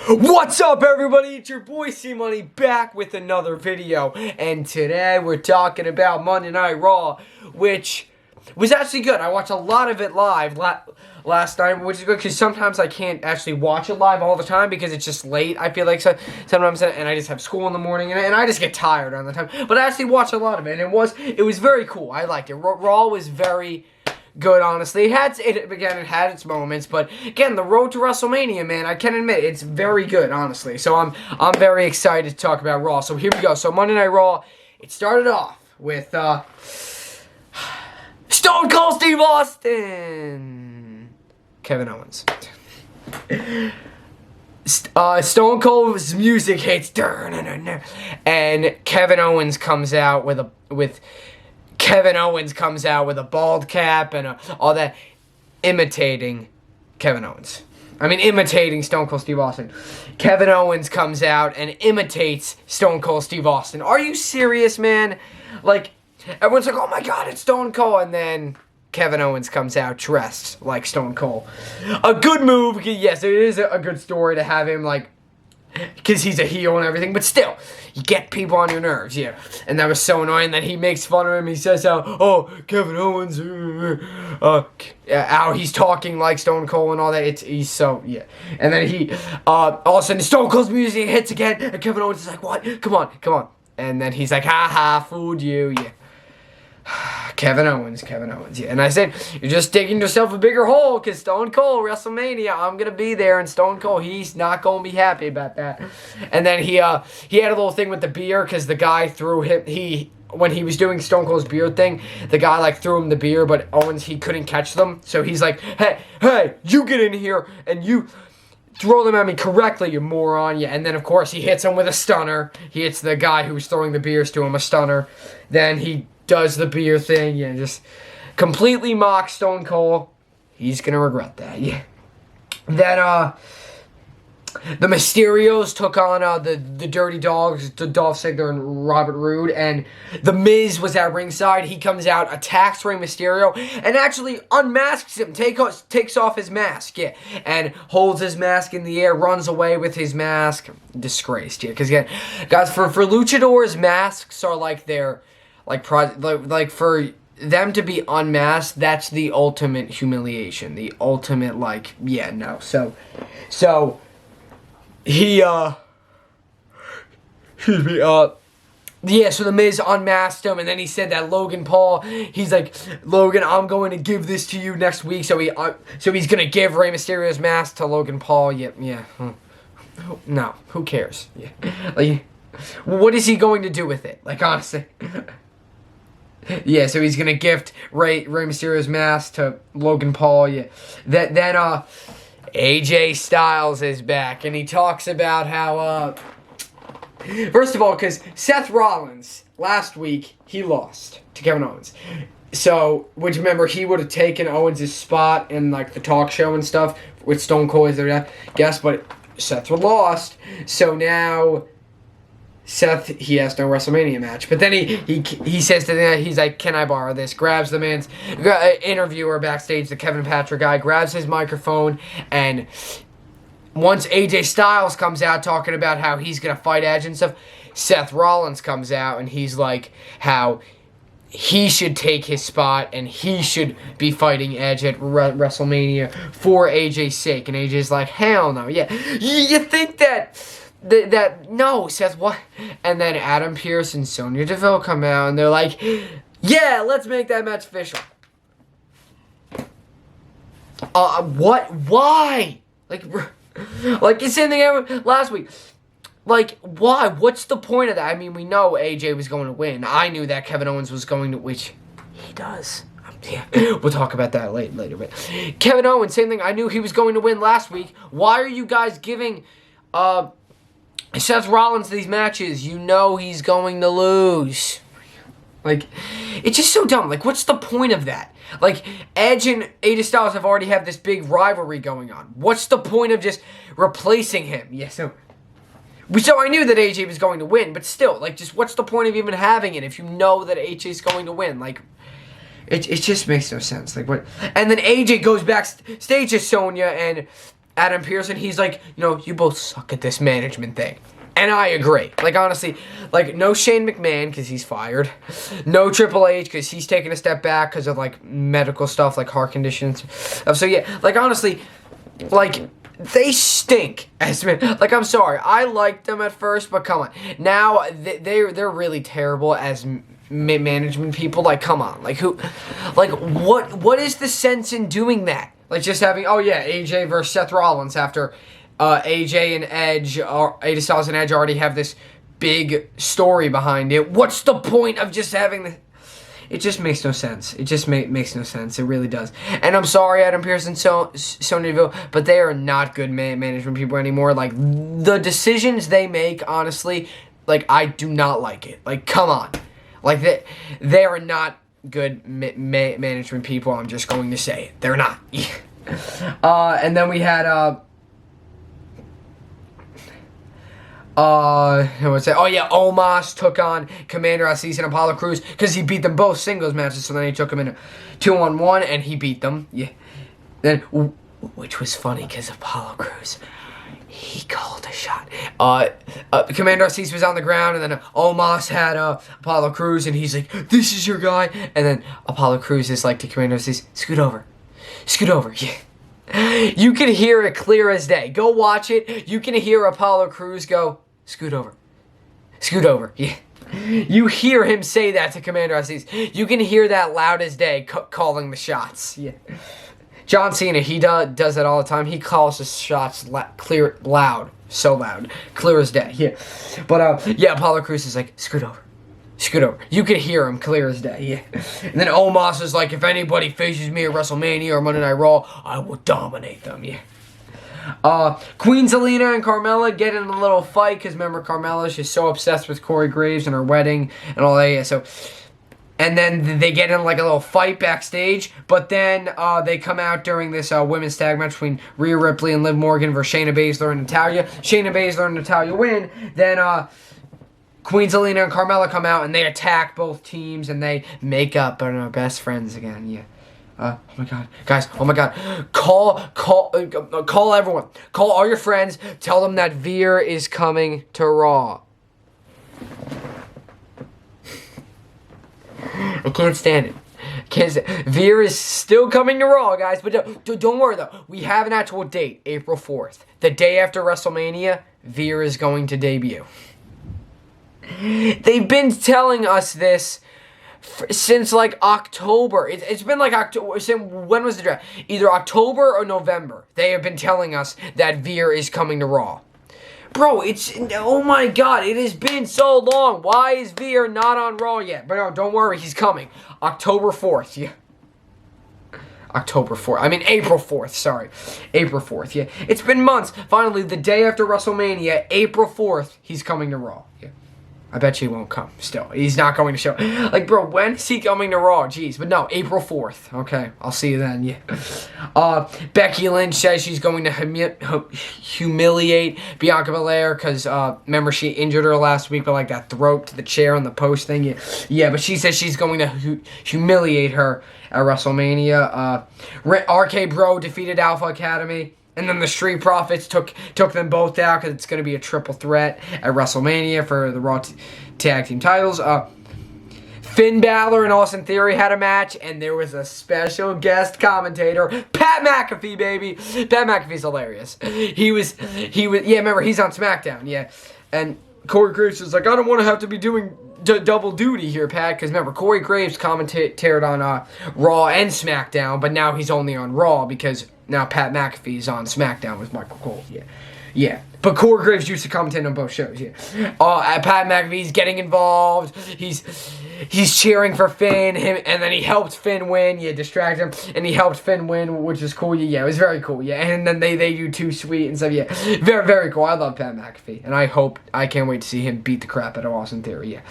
What's up, everybody? It's your boy C-Money back with another video, and today we're talking about Monday Night Raw, which was actually good. I watched a lot of it live last night, which is good because sometimes I can't actually watch it live all the time because it's just late. I feel like sometimes, and I just have school in the morning, and I just get tired on the time. But I actually watched a lot of it, and it was very cool. I liked it. Raw was very good, honestly. It had its moments, but again, the road to WrestleMania, man, I can admit it's very good, honestly. So I'm very excited to talk about Raw. So here we go. So Monday Night Raw, it started off with Stone Cold Steve Austin, Kevin Owens. Stone Cold's music hits, and Kevin Owens comes out with a bald cap and all that, imitating Kevin Owens. Imitating Stone Cold Steve Austin. Kevin Owens comes out and imitates Stone Cold Steve Austin. Are you serious, man? Like, everyone's like, oh my god, it's Stone Cold, and then Kevin Owens comes out dressed like Stone Cold. A good move. Yes, it is a good story to have him, like, because he's a heel and everything, but still, you get people on your nerves, yeah. And that was so annoying that he makes fun of him. He says how, Kevin Owens, how he's talking like Stone Cold and all that. He's so, yeah. And then all of a sudden, Stone Cold's music hits again, and Kevin Owens is like, what? Come on. And then he's like, ha, fooled you, yeah. Kevin Owens, yeah. And I said, you're just digging yourself a bigger hole, because Stone Cold, WrestleMania, I'm going to be there, and Stone Cold, he's not going to be happy about that. And then he had a little thing with the beer, because the guy threw him, when he was doing Stone Cold's beer thing, the guy, like, threw him the beer, but Owens, he couldn't catch them, so he's like, hey, you get in here, and you throw them at me correctly, you moron, yeah. And then, of course, he hits him with a stunner. He hits the guy who was throwing the beers to him a stunner. Then he does the beer thing, yeah, just completely mocks Stone Cold. He's gonna regret that, yeah. Then, the Mysterios took on, the Dirty Dogs, the Dolph Ziggler and Robert Roode, and The Miz was at ringside. He comes out, attacks Rey Mysterio, and actually unmasks him, takes off his mask, yeah, and holds his mask in the air, runs away with his mask. Disgraced, yeah, because, again, guys, for luchadors, masks are like their, like for them to be unmasked, that's the ultimate humiliation. The ultimate, like, yeah, no. So he, excuse me, yeah, so The Miz unmasked him, and then he said that Logan Paul, he's like, Logan, I'm going to give this to you next week, so he's going to give Rey Mysterio's mask to Logan Paul, yeah. No, who cares? Yeah. Like, what is he going to do with it? Like, honestly. Yeah, so he's gonna gift Rey Mysterio's mask to Logan Paul. Yeah, then AJ Styles is back, and he talks about how first of all, because Seth Rollins last week he lost to Kevin Owens, so which, remember, he would have taken Owens' spot in, like, the talk show and stuff with Stone Cold as their guest, but Seth lost, so now Seth, he has no WrestleMania match. But then he says to them, he's like, can I borrow this? Grabs the man's interviewer backstage, the Kevin Patrick guy, grabs his microphone, and once AJ Styles comes out talking about how he's going to fight Edge and stuff, Seth Rollins comes out, and he's like, how he should take his spot, and he should be fighting Edge at WrestleMania for AJ's sake. And AJ's like, hell no, yeah. You think that no, Seth, what? And then Adam Pearce and Sonya Deville come out, and they're like, yeah, let's make that match official. What? Why? Like the same thing happened last week. Like, why? What's the point of that? We know AJ was going to win. I knew that Kevin Owens was going to, which he does. Yeah, we'll talk about that later. But Kevin Owens, same thing. I knew he was going to win last week. Why are you guys giving Seth Rollins these matches? You know he's going to lose. Like, it's just so dumb. Like, what's the point of that? Like, Edge and AJ Styles have already had this big rivalry going on. What's the point of just replacing him? Yeah, so I knew that AJ was going to win, but still, like, just what's the point of even having it if you know that AJ's going to win? Like, it just makes no sense. Like, what? And then AJ goes backstage to Sonya, and Adam Pearson, he's like, you both suck at this management thing. And I agree. Like, honestly, like, no Shane McMahon because he's fired. No Triple H because he's taking a step back because of, like, medical stuff, like heart conditions. So, yeah, like, honestly, like, they stink. Like, I'm sorry. I liked them at first, but come on. Now, they're really terrible as management people. Like, come on. Like, what is the sense in doing that? Like, just having, AJ versus Seth Rollins after... AJ and Edge, or AJ Styles and Edge already have this big story behind it. What's the point of just having the... It just makes no sense. It just makes no sense. It really does. And I'm sorry, Adam Pearson, Sonya Deville, but they are not good management people anymore. Like, the decisions they make, honestly, like, I do not like it. Like, come on. Like, they are not good management people. I'm just going to say it. They're not. And then we had... Omos took on Commander Aziz and Apollo Crews because he beat them both singles matches. So then he took them in a 2-on-1 and he beat them. Yeah. Then, which was funny because Apollo Crews, he called a shot. Commander Aziz was on the ground, and then Omos had Apollo Crews, and he's like, "This is your guy." And then Apollo Crews is like to Commander Aziz, "Scoot over, yeah." You can hear it clear as day. Go watch it. You can hear Apollo Crews go, "Scoot over. Yeah. You hear him say that to Commander Aziz. You can hear that loud as day calling the shots. Yeah. John Cena, he does that all the time. He calls his shots loud, so loud, clear as day. Yeah. But Apollo Crews is like, "Scoot over. You can hear him clear as day. Yeah. And then Omos is like, "If anybody faces me at WrestleMania or Monday Night Raw, I will dominate them." Yeah. Queen Zelena and Carmella get in a little fight because remember Carmella, she's so obsessed with Corey Graves and her wedding and all that. Yeah, so, and then they get in like a little fight backstage, but then they come out during this women's tag match between Rhea Ripley and Liv Morgan versus Shayna Baszler and Natalya. Shayna Baszler and Natalya win. Then Queen Zelena and Carmella come out and they attack both teams and they make up and are best friends again. Yeah. Oh my god, guys! Oh my god! Call everyone. Call all your friends. Tell them that Veer is coming to Raw. I can't stand it. Veer is still coming to Raw, guys. But don't worry though. We have an actual date, April 4th, the day after WrestleMania. Veer is going to debut. They've been telling us this since like October. It's been like October. When was the draft? Either October or November. They have been telling us that Veer is coming to Raw. Bro, oh my god, it has been so long. Why is Veer not on Raw yet? But no, don't worry, he's coming. October 4th, yeah. October 4th. I mean, April 4th, sorry. April 4th, yeah. It's been months. Finally, the day after WrestleMania, April 4th, he's coming to Raw, yeah. I bet you he won't come still. He's not going to show. Like, bro, when is he coming to Raw? Jeez. But no, April 4th. Okay, I'll see you then. Yeah. Becky Lynch says she's going to humiliate Bianca Belair because, remember, she injured her last week with, like, that throat to the chair on the post thing. Yeah, but she says she's going to humiliate her at WrestleMania. RK Bro defeated Alpha Academy. And then the Street Profits took them both out because it's going to be a triple threat at WrestleMania for the Raw Tag Team titles. Finn Balor and Austin Theory had a match, and there was a special guest commentator, Pat McAfee, baby. Pat McAfee's hilarious. He was. Yeah, remember he's on SmackDown. Yeah, and Corey Graves was like, "I don't want to have to be doing double duty here, Pat," because remember Corey Graves commentated on Raw and SmackDown, but now he's only on Raw because. Now Pat McAfee's on SmackDown with Michael Cole. Yeah. But Corey Graves used to commentate on both shows. Yeah. Pat McAfee's getting involved. He's cheering for Finn. And then he helped Finn win. Yeah, distract him. And he helped Finn win, which is cool. Yeah, it was very cool. Yeah. And then they do Too Sweet and stuff. Yeah. Very, very cool. I love Pat McAfee. And I can't wait to see him beat the crap out of Austin Theory. Yeah.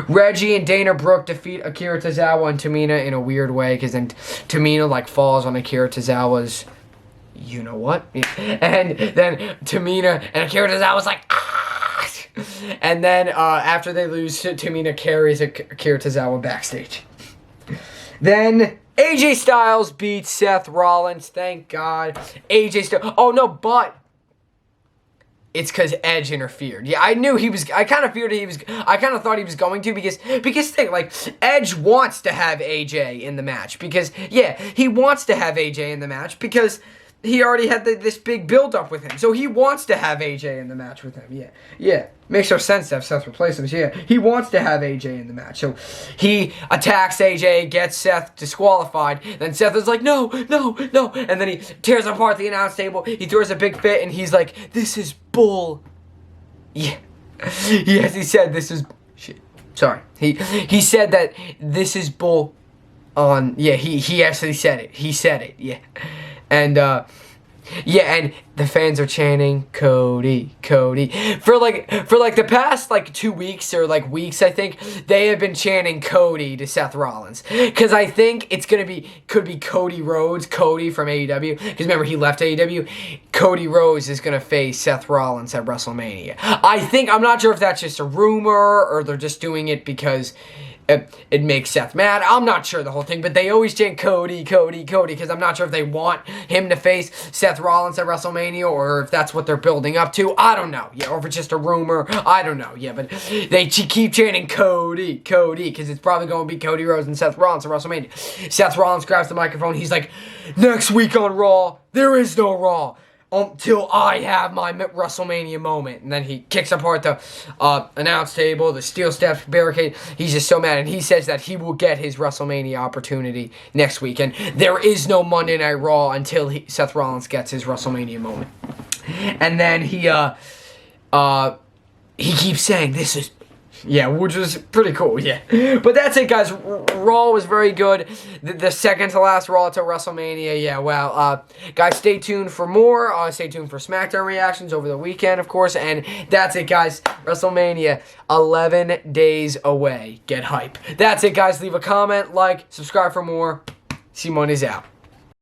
Reggie and Dana Brooke defeat Akira Tozawa and Tamina in a weird way. Because then Tamina like falls on Akira Tozawa's you know what? And then Tamina and Akira Tozawa was like, ah! And then after they lose, Tamina carries Akira Tozawa backstage. Then AJ Styles beats Seth Rollins. Thank God. AJ Styles. Oh, no, but it's because Edge interfered. Yeah, I knew he was. I kind of feared he was. I kind of thought he was going to because think like Edge wants to have AJ in the match because he wants to have AJ in the match because he already had this big build up with him, so he wants to have AJ in the match with him. Yeah, makes no sense to have Seth replace him. So yeah, he wants to have AJ in the match, so he attacks AJ, gets Seth disqualified. Then Seth is like, no, and then he tears apart the announce table. He throws a big fit, and he's like, "This is bull." Yeah, yes, he said this is shit. Sorry, he said that this is bull. He actually said it. He said it. Yeah. And, and the fans are chanting, Cody. For the past, 2 weeks or, weeks, I think, they have been chanting Cody to Seth Rollins. Because I think it's could be Cody Rhodes, Cody from AEW. Because remember, he left AEW. Cody Rhodes is going to face Seth Rollins at WrestleMania. I'm not sure if that's just a rumor or they're just doing it because it makes Seth mad. I'm not sure the whole thing, but they always chant Cody, because I'm not sure if they want him to face Seth Rollins at WrestleMania or if that's what they're building up to. I don't know. Yeah, or if it's just a rumor. I don't know. Yeah, but they keep chanting Cody, because it's probably going to be Cody Rhodes and Seth Rollins at WrestleMania. Seth Rollins grabs the microphone. He's like, next week on Raw, there is no Raw until I have my WrestleMania moment. And then he kicks apart the announce table, the steel steps barricade. He's just so mad. And he says that he will get his WrestleMania opportunity next week. And there is no Monday Night Raw until Seth Rollins gets his WrestleMania moment. And then he keeps saying, this is... Yeah, which was pretty cool, yeah. But that's it, guys. Raw was very good. The second to last Raw till WrestleMania, yeah, well, guys, stay tuned for more. Stay tuned for SmackDown reactions over the weekend, of course. And that's it, guys. WrestleMania, 11 days away. Get hype. That's it, guys. Leave a comment, like, subscribe for more. Simone is out.